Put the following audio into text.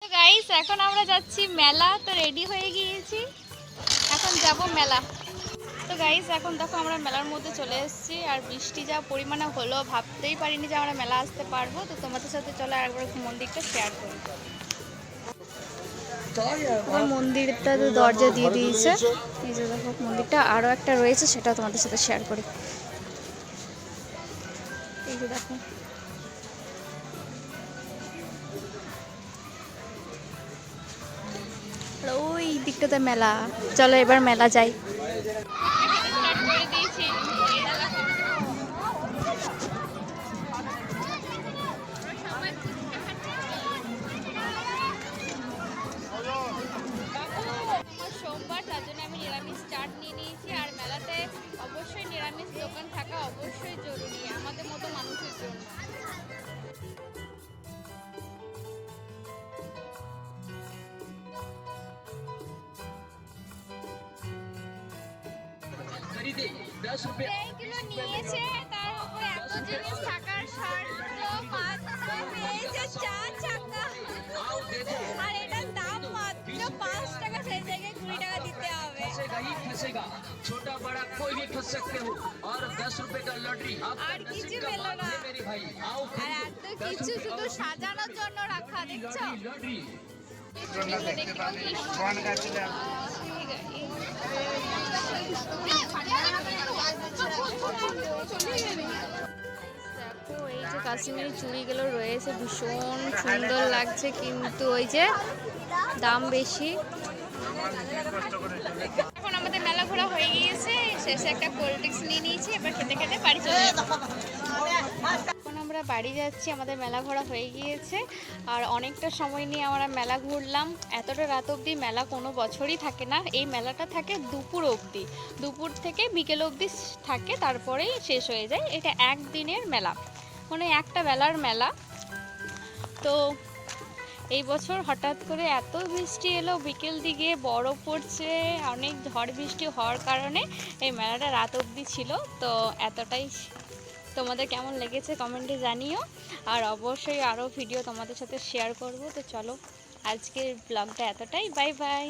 তো গাইস এখন আমরা যাচ্ছি মেলা। তো রেডি হয়ে গিয়েছি, এখন যাব মেলা। তো গাইস এখন দেখো আমরা মেলার মধ্যে চলে এসেছি, আর বৃষ্টি যা পরিমাণে হলো ভাবতেই পারিনি যে আমরা মেলা আসতে পারবো। তো তোমাদের সাথে চলো একবার মন্দিরটা শেয়ার করি। মন্দিরটা দরজা দিয়ে দিয়েছে, এই যে দেখো মন্দিরটা আরও একটা রয়েছে, সেটা তোমাদের সাথে শেয়ার করি। এই যে দেখো ওই দিকটাতে মেলা। চলো এবার মেলা যাই। সোমবার, তার জন্য আমি নিরামিষ চাট নিয়ে নিয়েছি। আর মেলাতে অবশ্যই নিরামিষ দোকান থাকা অবশ্যই জরুরি আমাদের মতো মানুষের জন্য। এইগুলো নিয়েছে, তার উপরে এত জিনিস থাকার সত্ত্বেও মাত্র পেয়েছে 4 টাকা। আর এটার দাম মাত্র 5 টাকা, সেই জায়গায় 20 টাকা দিতে হবে। छोटा बड़ा कोई भी फंस सकते हो और 10 रुपए का लॉटरी আর কিছু পেলো না, আর এত কিছু শুধু সাজানোর জন্য রাখা, দেখছো? দেখো এই যে কাশ্মীরি চুড়িগুলো রয়েছে, ভীষণ সুন্দর লাগছে, কিন্তু ওই যে দাম বেশি। এখন আমাদের মেলা ঘোরা হয়ে গিয়েছে, শেষে একটা কোল্ড ড্রিঙ্কস নিয়ে নিয়েছি, এবার খেতে খেতে বাড়ি চলে যাবো। এখন আমরা বাড়ি যাচ্ছি, আমাদের মেলা ঘোরা হয়ে গিয়েছে। আর অনেকটা সময় নিয়ে আমরা মেলা ঘুরলাম। এতটা রাত অবধি মেলা কোনো বছরই থাকে না, এই মেলাটা থাকে দুপুর অবধি, দুপুর থেকে বিকেল অবধি থাকে, তারপরেই শেষ হয়ে যায়। এটা একদিনের মেলা, মানে একটা বেলার মেলা। তো এই বছর হঠাৎ করে এত বৃষ্টি এলো, বিকেল দিকে বরফ পড়ছে, অনেক ঝড় বৃষ্টি হওয়ার কারণে এই মেলাটা রাত অবধি ছিল। তো এতটাই। তোমাদের কেমন লেগেছে কমেন্টে জানিও, আর অবশ্যই আরও ভিডিও তোমাদের সাথে শেয়ার করব। তো চলো আজকের ব্লগটা এতটাই, বাই বাই।